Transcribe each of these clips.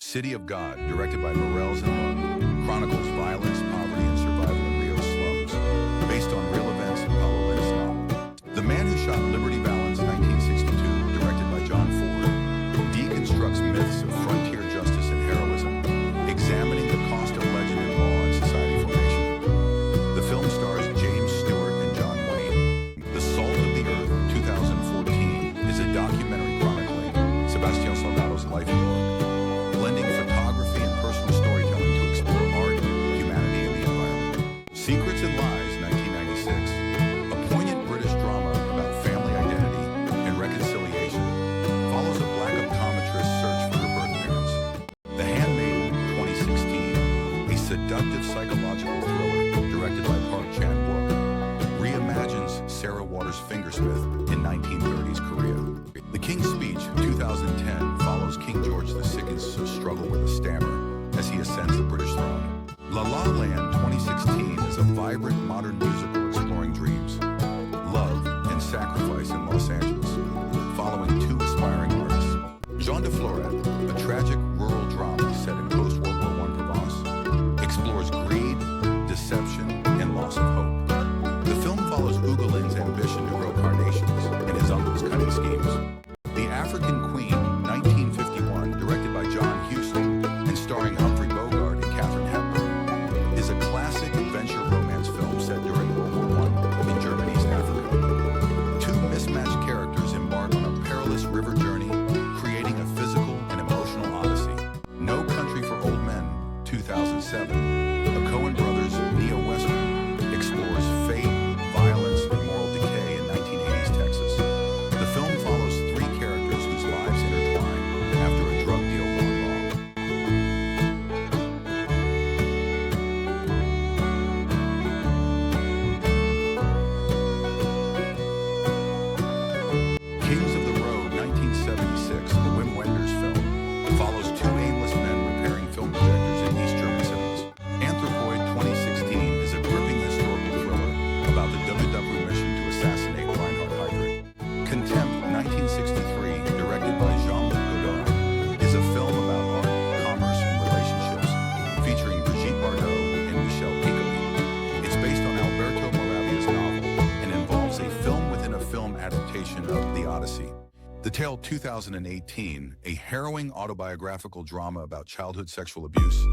City of God, directed by Morels and Lund, chronicles violence, poverty, and survival in Rio's slums, based on real events in Paulo Lynch's novel. The Man Who Shot Liberty Valance, 1962, directed by John Ford, deconstructs myths of frontier justice and heroism, examining the cost of legend and law in society formation. The film stars James Stewart and John Wayne. The Salt of the Earth, 2014, is a documentary chronicling Sebastião Salgado's life and work, blending photography and personal storytelling to explore art, humanity, and the environment. Secrets and Lies, 1996, a poignant British drama about family identity and reconciliation, follows a black optometrist's search for her birth parents. The Handmaiden, 2016, a seductive psychological thriller directed by Park Chan-wook, reimagines Sarah Waters' Fingersmith in 1930s Korea. The King's Speech, 2010, follows King George VI's struggle with a stammer as he ascends the British throne. La La Land, 2016, is a vibrant modern musical exploring dreams, love, and sacrifice in Los Angeles, following two aspiring artists. Jean de Floret, a tragic rural drama set in post-World War I Provence, explores greed, deception, and loss of hope. The film follows Ugolin's ambition to grow carnations and his uncle's cunning schemes. The African Queen, 1951, directed by John Huston and starring Humphrey Bogart and Katharine Hepburn, is a classic adventure romance film set during World War I in German East Africa. Two mismatched characters embark on a perilous river journey, creating a physical and emotional odyssey. No Country for Old Men, 2007, a Coen brothers neo-western, explores fate, violence, and moral decay in 1980s Texas. The film follows three characters whose lives intertwine after a drug deal gone wrong. Kings of the Road, 1976, a Wim Wenders film, follows two aimless men repairing film projectors in East German cinemas. Anthropoid, 2016, is a gripping historical thriller about the WW mission to assassinate Reinhard Heydrich. Contempt, 1963, directed by Jean-Luc Godard, is a film about art, commerce, and relationships, featuring Brigitte Bardot and Michel Piccoli. It's based on Alberto Moravia's novel and involves a film-within-a-film adaptation of The Odyssey. The Tale, 2018, a harrowing autobiographical drama about childhood sexual abuse,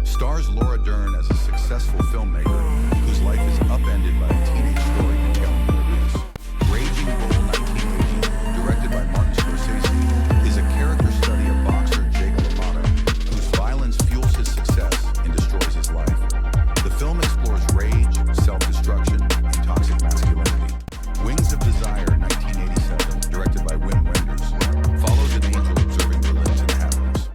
stars Laura Dern as a successful filmmaker whose life is upended by a teenage story detailing her abuse. Raging Bull, 1980, directed by Martin Scorsese, is a character study of boxer Jake LaMotta, whose violence fuels his success and destroys his life. The film explores rage, self-destruction, and toxic masculinity. Wings of Desire, 1987, directed by Wim Wenders, follows an angel observing Berlin's inhabitants.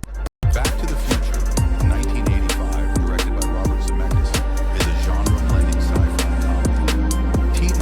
Back to the Future, 1985, directed by Robert Zemeckis, is a genre-blending sci-fi comedy. Teen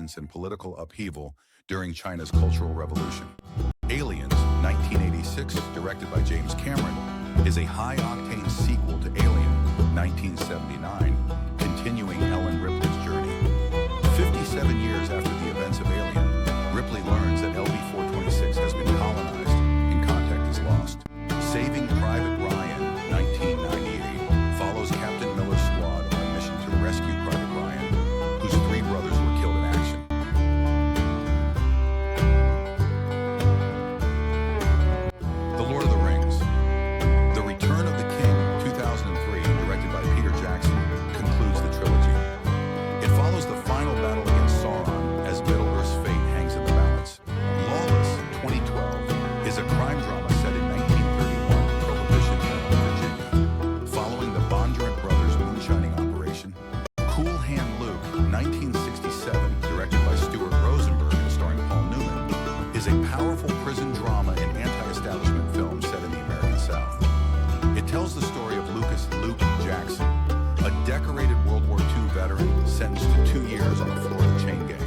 resistance and political upheaval during China's Cultural Revolution. Aliens, 1986, directed by James Cameron, is a high-octane sequel to Alien, 1979, continuing Ellen Ripley's journey. 57 years after the events of Alien, Ripley learns that LV-426 has been colonized and contact is lost. Saving Private Ryan, 1998, follows Captain Miller's squad on a mission to rescue Private Ryan, whose three brothers were killed in action. The Lord of the Rings. The Return of the King, 2003, directed by Peter Jackson, concludes the trilogy. It follows the final battle against Sauron as Middle-earth's fate hangs in the balance. Lawless, 2012, is a crime drama set in 1931 Prohibition era, Virginia, following the Bondurant brothers' moonshining operation. Cool Hand Luke, 1967, directed by Stuart Rosenberg and starring Paul Newman, is a powerful prison drama and anti-establishment film set in the American South. It tells the story of Luke Jackson, a decorated World War II veteran sentenced to 2 years on the floor of the chain gang.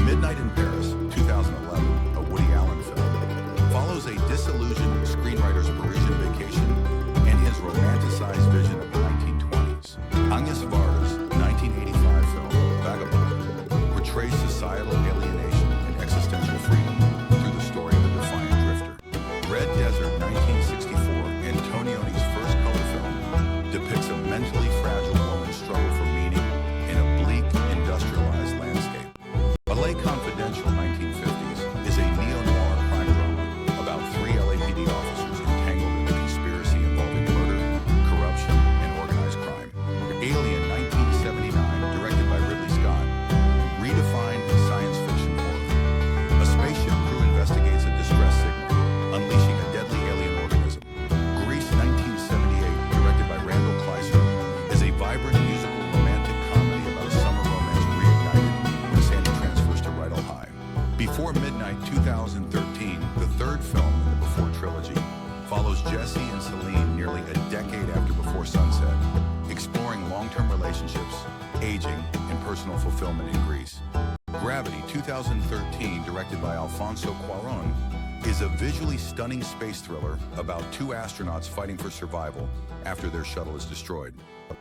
Midnight in Paris, 2011, a Woody Allen film, follows a disillusioned screenwriter's Parisian vacation and his romanticized vision of the 1920s. Agnes Varda's 1985 film, Vagabond, portrays societal alienation and existential freedom through the story of a defiant drifter. Red Desert, 1964, Antonioni's first color film, depicts a mentally fragile woman's struggle for meaning in a bleak, industrialized landscape. LA Confidential, 1950s, is a neo-noir crime drama about three LAPD officers entangled in a conspiracy involving murder, corruption, and organized crime. Alien, 1979, directed by Ridley Scott, redefined science fiction horror. A spaceship crew investigates a distress signal, unleashing a deadly alien organism. Grease, 1978, directed by Randall Kleiser, is a vibrant musical romantic comedy about a summer romance reignited when Sandy transfers to Rydell High. Before Midnight, 2013, the third film in the Before trilogy, follows Jesse and Celine nearly a decade after Before Sunset, exploring long-term relationships, aging, and personal fulfillment in Greece. Gravity, 2013, directed by Alfonso Cuarón, is a visually stunning space thriller about two astronauts fighting for survival after their shuttle is destroyed.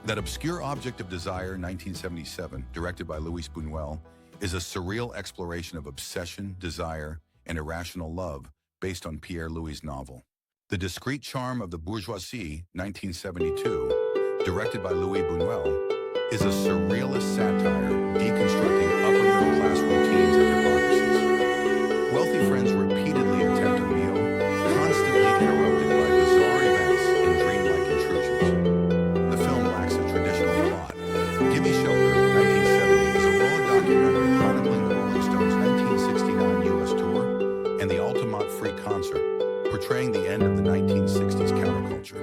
That Obscure Object of Desire, 1977, directed by Luis Buñuel, is a surreal exploration of obsession, desire, and irrational love based on Pierre Louis' novel. The Discreet Charm of the Bourgeoisie, 1972, directed by Louis Buñuel, is a surrealist satire deconstructing upper-middle-class routines and hypocrisies. Wealthy friends repeatedly attempt a meal, constantly interrupted by bizarre events and dreamlike intrusions. The film lacks a traditional plot. Gimme Shelter, 1970, is a raw documentary chronicling the Rolling Stones' 1969 U.S. tour and the Altamont Free Concert, portraying the end of the 1960s counterculture.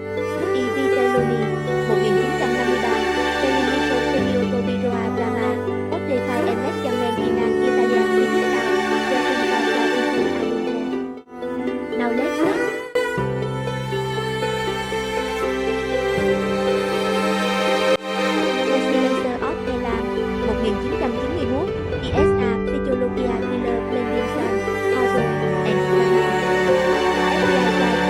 Now let's start. Destinator of Elam, 1991, ESA, Physiologia Killer, Blending Sun, Horror, and Drama. FBI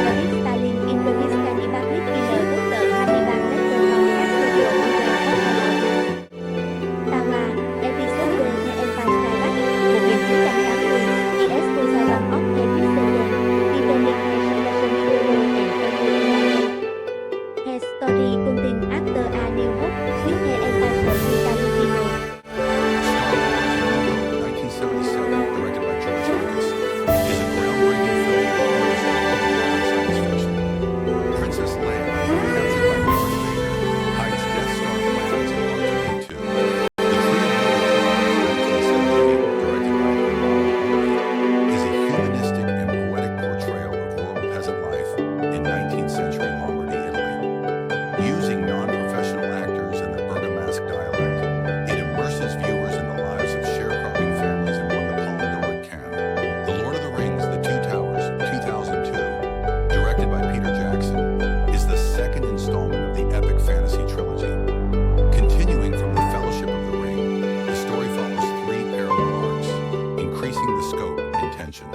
attention.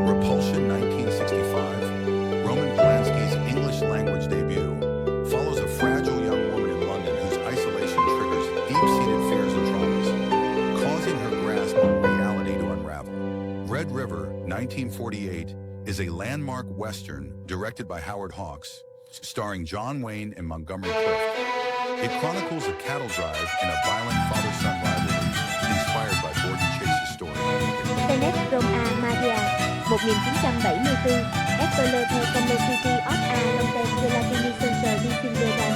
Repulsion 1965, Roman Polanski's English language debut, follows a fragile young woman in London whose isolation triggers deep-seated fears and traumas, causing her grasp on reality to unravel. Red River 1948 is a landmark Western directed by Howard Hawks, starring John Wayne and Montgomery Clift. It chronicles a cattle drive in a violent father-son rivalry inspired by Gordon Chase's story. Tenet Roma Maria 1974, Apple Complexity of a Long-Term Gelatini Sensor Disintegration.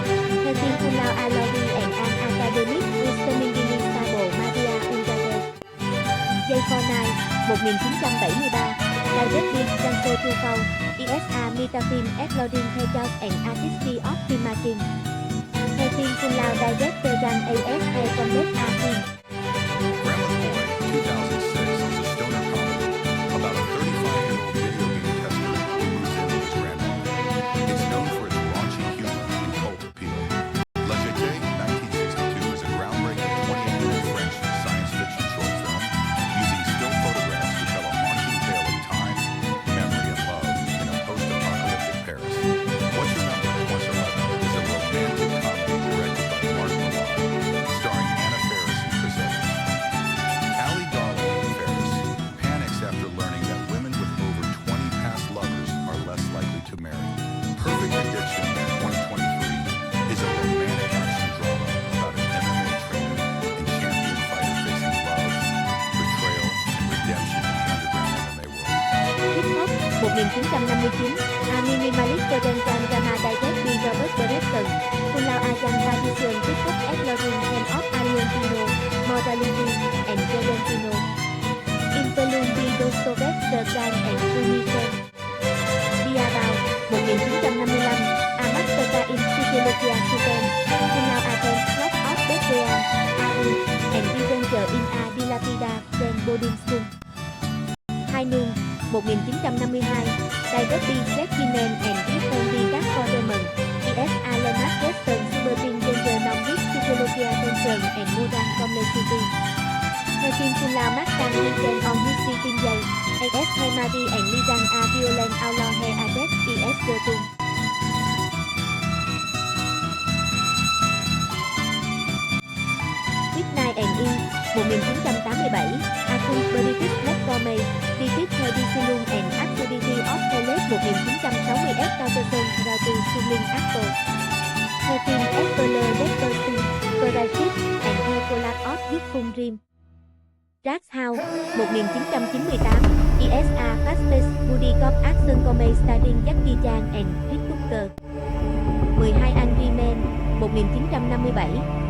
Theo phim Cum Laude Alori and an Academic Wisdomingly Stable Maria Ungare. J for Night 1973, Directed Transfer to Fall, ESA Metafilm Exploring Theaters and Artistry of Filmmaking. Theo phim Cum Laude Directed and ASA Combat Artist. Grandma's Boy 2006 is a stoner comedy about a 35-year-old video game tester who moves in with his grandmother. It's known for its raunchy humor and cult appeal. La Jetée 1962 is a groundbreaking 28-minute French science fiction short film using still photographs to tell a haunting tale of time, memory, and love in a post-apocalyptic Paris. What's Your Number? 11 is a romantic comedy directed by Mark Millar, starring Anna Faris and Chris Evans. Allie Darling in Paris panics after learning that women with over 20 past lovers are less likely to marry. Perfect Addiction 2023 is a romantic action drama about an MMA trainer and champion fighter facing love, betrayal, and redemption in the underground MMA world. Hip Hop 1959, A Minimalist Production Drama Direct by Robert Bresson, Cum Laude Competition Hip Hop Exploring Theme of Argentino, Morality, and Valentino. Interlude by Dostoevsky, Sergan and Unicef. Diabao 1955, A Master in Psychology Supreme, Cum Laude Athens Plot of Betrayal, AU, and Revenge in a Dilapida, Zen Boarding School. Hai Nương 1952, Direct by Jack Kinnen and Kristen B. Cat Foreman, ESA Leonard Western Superting Gender Non-Risk Psychology Attention and Moral Complexity. Theo phim Cum Laude Mark Can Weekend on His Tin Dày, AS Hemari and Lidan A Violent Outlaw He Adept ES Gertun. Midnight and In 1987, A Full British Black Comedy, Critic Ridiculum and Absurdity of Toilet 1960 S. Carterson Ratu Sublin Apple. Theo phim Apple Dexterson, Crisis and Nicolas of Youthful Dream. Rags House 1998, ESA Fast Pace Buddy Cop Action Comedy starring Jackie Chan and Chris Tucker. 12 Angry Men 1957,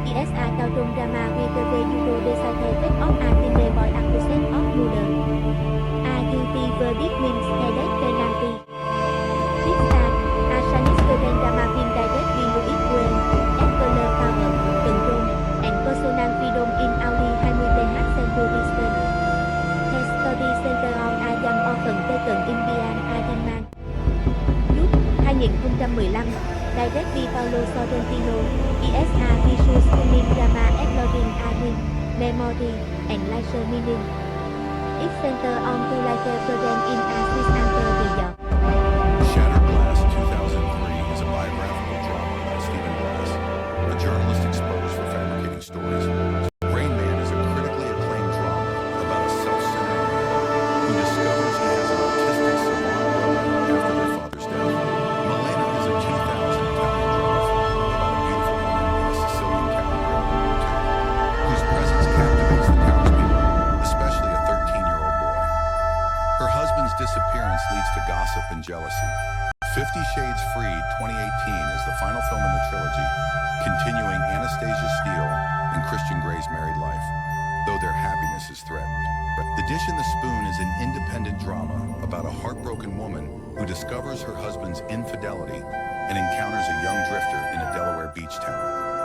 ESA Cao Trung Drama VTV Judo Decade Fate of a Teenage Boy Accused of Murder. A Guilty Verdict Means a Death Penalty. Big Star, A Chinese Korean Drama Film Direct by Louis Coen, Apple Power, Control, and Personal Freedom in Audi 20th Century Spain. The Story Center on a Young Orphan Taken in Bian Ariman. Youth 2015, Direct by Paulo Sorrentino, ESA Visual Schooling Drama Exploring Aging, Memory, and Leisure Meaning. It Center on to Life Program in a Swiss Anchor York. Shattered Glass 2003 is a biographical drama by Stephen Glass, a journalist exposed for fabricating stories. Rain Man is a critically acclaimed drama about a self-centered man who discovers he has an autistic savant brother after their father's death. Milena is a 2000 Italian drama film about a beautiful woman in a Sicilian town whose presence captivates the townspeople, especially a 13-year-old boy. Her husband's disappearance leads to gossip and jealousy. 50 Shades Freed 2018 is the final film in the trilogy, continuing Anastasia Steele and Christian Grey's married life, though their happiness is threatened. The Dish and the Spoon is an independent drama about a heartbroken woman who discovers her husband's infidelity and encounters a young drifter in a Delaware beach town.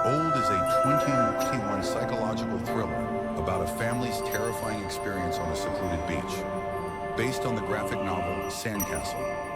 Old is a 2021 psychological thriller about a family's terrifying experience on a secluded beach, based on the graphic novel Sandcastle.